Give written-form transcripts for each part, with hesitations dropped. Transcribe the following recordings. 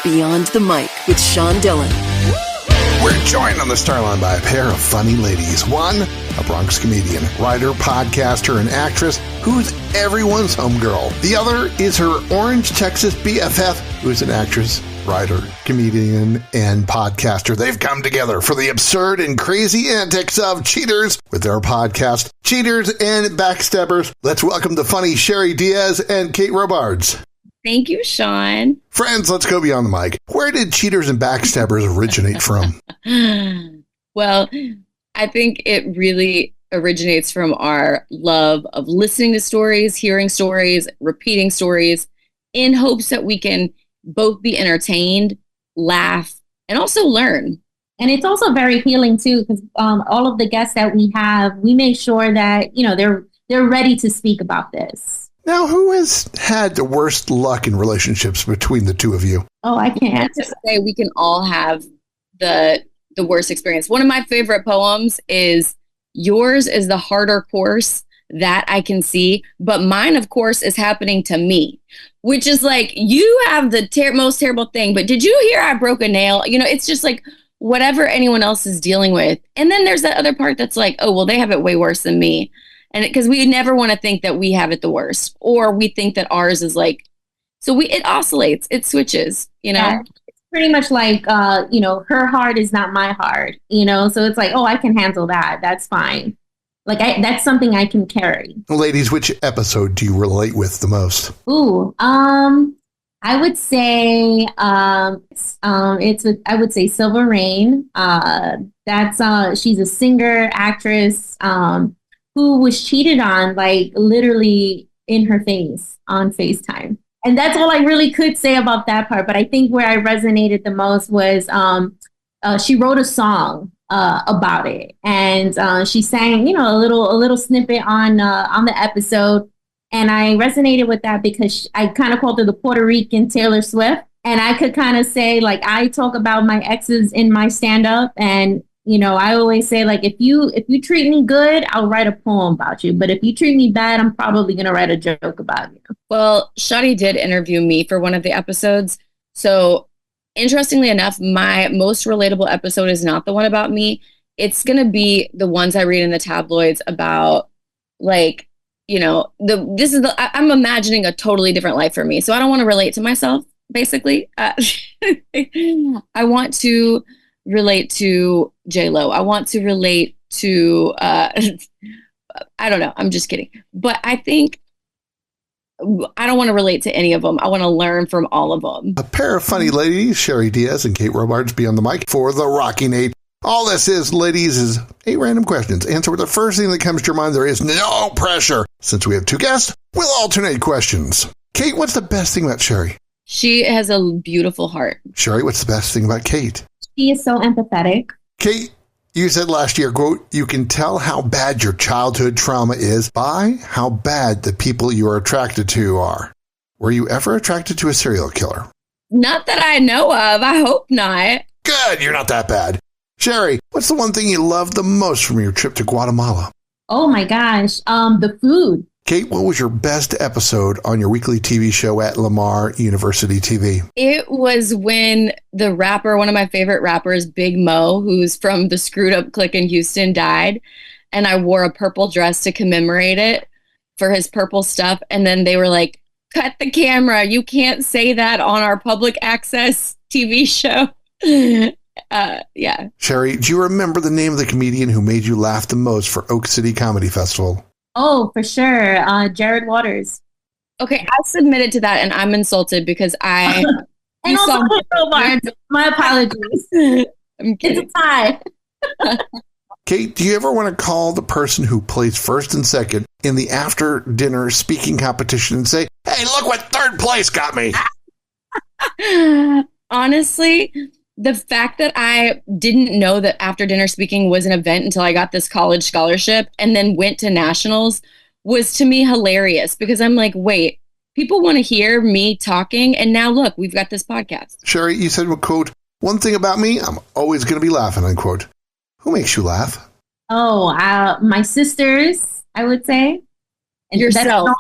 Beyond the Mic with Sean Dillon. We're joined on the Starline by a pair of funny ladies. One, a Bronx comedian, writer, podcaster, and actress who's everyone's homegirl. The other is her Orange Texas BFF, who's an actress, writer, comedian, and podcaster. They've come together for the absurd and crazy antics of cheaters with their podcast, Cheaters and Backstabbers. Let's welcome the funny Shari Diaz and Kate Robards. Thank you, Sean. Friends, let's go beyond the mic. Where did Cheaters and Backstabbers originate from? Well, I think it really originates from our love of listening to stories, hearing stories, repeating stories, in hopes that we can both be entertained, laugh, and also learn. And it's also very healing, too, because all of the guests that we have, we make sure that, they're ready to speak about this. Now, who has had the worst luck in relationships between the two of you? Oh, I can't. To say we can all have the worst experience. One of my favorite poems is, yours is the harder course that I can see, but mine, of course, is happening to me, which is like, you have the most terrible thing, but did you hear I broke a nail? It's just like whatever anyone else is dealing with. And then there's that other part that's like, oh, well, they have it way worse than me. And because we never want to think that we have it the worst, or we think that ours is like, so it oscillates, it switches, Yeah, it's pretty much like, her heart is not my heart, so it's like, oh, I can handle that. That's fine. Like, that's something I can carry. Ladies, which episode do you relate with the most? Ooh, I would say, I would say Silver Rain. She's a singer, actress, who was cheated on, like, literally in her face on FaceTime. And that's all I really could say about that part. But I think where I resonated the most was she wrote a song about it. And she sang, a little snippet on the episode. And I resonated with that because I kind of called her the Puerto Rican Taylor Swift. And I could kind of say, like, I talk about my exes in my stand-up. And I always say, like, if you treat me good, I'll write a poem about you. But if you treat me bad, I'm probably going to write a joke about you. Well, Shari did interview me for one of the episodes. So interestingly enough, my most relatable episode is not the one about me. It's going to be the ones I read in the tabloids about, like, I'm imagining a totally different life for me. So I don't want to relate to myself, basically. I want to relate to J-Lo. I want to relate to, I don't know. I'm just kidding. But I think I don't want to relate to any of them. I want to learn from all of them. A pair of funny ladies, Shari Diaz and Kate Robards, be on the mic for the Rockin' 8. All this is, ladies, is 8 random questions. Answer with the first thing that comes to your mind. There is no pressure. Since we have 2 guests, we'll alternate questions. Kate, what's the best thing about Shari? She has a beautiful heart. Shari, what's the best thing about Kate? She is so empathetic. Kate, you said last year, quote, you can tell how bad your childhood trauma is by how bad the people you are attracted to are. Were you ever attracted to a serial killer? Not that I know of. I hope not. Good, you're not that bad. Shari, what's the one thing you loved the most from your trip to Guatemala? Oh my gosh, the food. Kate, what was your best episode on your weekly TV show at Lamar University TV? It was when the rapper, one of my favorite rappers, Big Mo, who's from the Screwed Up Clique in Houston, died. And I wore a purple dress to commemorate it for his purple stuff. And then they were like, cut the camera. You can't say that on our public access TV show. Yeah. Shari, do you remember the name of the comedian who made you laugh the most for Oak City Comedy Festival? Oh, for sure. Jared Waters. Okay, I submitted to that and I'm insulted because I... and also Robards. My apologies. I'm kidding. It's a tie. Kate, do you ever want to call the person who plays first and second in the after-dinner speaking competition and say, hey, look what third place got me? Honestly, the fact that I didn't know that after dinner speaking was an event until I got this college scholarship and then went to nationals was to me hilarious because I'm like, wait, people want to hear me talking. And now look, we've got this podcast. Shari, you said, quote, one thing about me, I'm always going to be laughing, unquote. Who makes you laugh? Oh, my sisters, I would say. And yourself.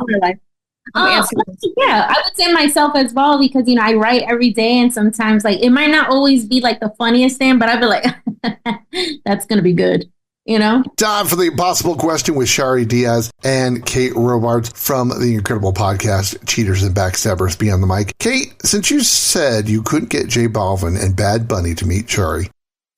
I'm asking. Yeah, I would say myself as well because, I write every day and sometimes like it might not always be like the funniest thing, but I'd be like, that's going to be good, Time for the impossible question with Shari Diaz and Kate Robards from the incredible podcast Cheaters and Backstabbers Beyond the Mic. Kate, since you said you couldn't get J Balvin and Bad Bunny to meet Shari,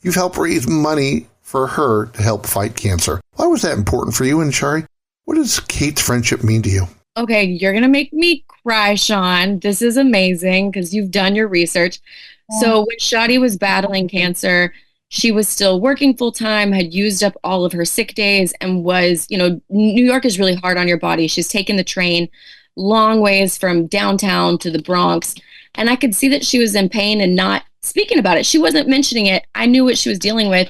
you've helped raise money for her to help fight cancer. Why was that important for you? And Shari, what does Kate's friendship mean to you? Okay, you're going to make me cry, Sean. This is amazing because you've done your research. So when Shadi was battling cancer, she was still working full time, had used up all of her sick days, and was, New York is really hard on your body. She's taken the train long ways from downtown to the Bronx. And I could see that she was in pain and not speaking about it. She wasn't mentioning it. I knew what she was dealing with.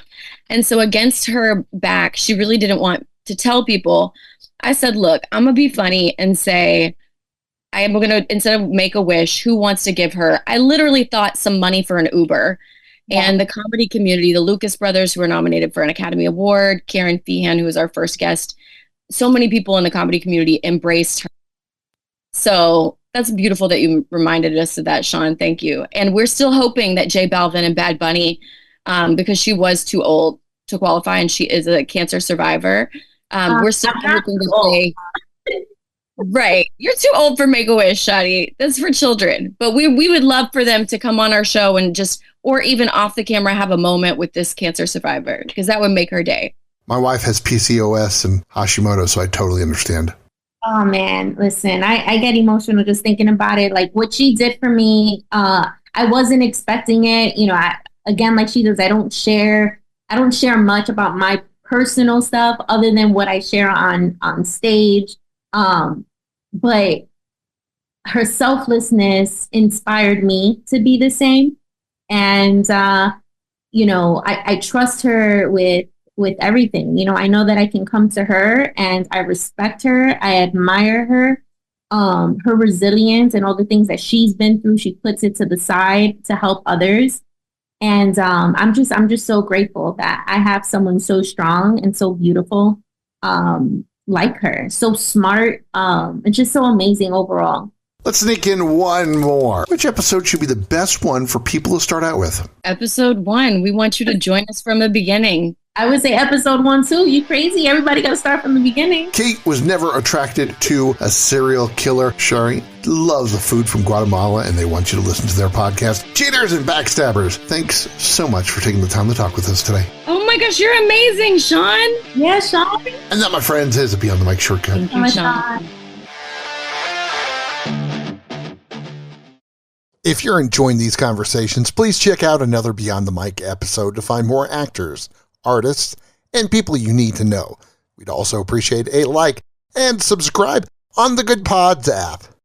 And so against her back, she really didn't want to tell people. I said, look, I'm going to be funny and say, I am going to, instead of make a wish, who wants to give her? I literally thought some money for an Uber. Yeah. And the comedy community, the Lucas brothers, who were nominated for an Academy Award, Karen Feehan, who was our first guest, so many people in the comedy community embraced her. So that's beautiful that you reminded us of that, Sean. Thank you. And we're still hoping that J Balvin and Bad Bunny, because she was too old to qualify and she is a cancer survivor. We're still hoping to say, right, you're too old for Make-A-Wish, Shadi. That's for children. But we would love for them to come on our show and just, or even off the camera, have a moment with this cancer survivor, because that would make her day. My wife has PCOS and Hashimoto, so I totally understand. Oh, man, listen, I get emotional just thinking about it. Like what she did for me, I wasn't expecting it. Again, like she does, I don't share much about my personal stuff other than what I share on stage. But her selflessness inspired me to be the same. And, I trust her with everything. I know that I can come to her and I respect her. I admire her, her resilience and all the things that she's been through. She puts it to the side to help others. And I'm just so grateful that I have someone so strong and so beautiful like her, so smart, and just so amazing overall. Let's sneak in one more. Which episode should be the best one for people to start out with? Episode 1. We want you to join us from the beginning. I would say episode 1 too. You crazy? Everybody got to start from the beginning. Kate was never attracted to a serial killer. Shari loves the food from Guatemala, and they want you to listen to their podcast, Cheaters and Backstabbers. Thanks so much for taking the time to talk with us today. Oh my gosh, you're amazing, Sean. Yeah, Sean. And that, my friends, is a Beyond the Mic shortcut. Thank you, Sean. If you're enjoying these conversations, please check out another Beyond the Mic episode to find more actors, artists, and people you need to know. We'd also appreciate a like and subscribe on the Good Pods app.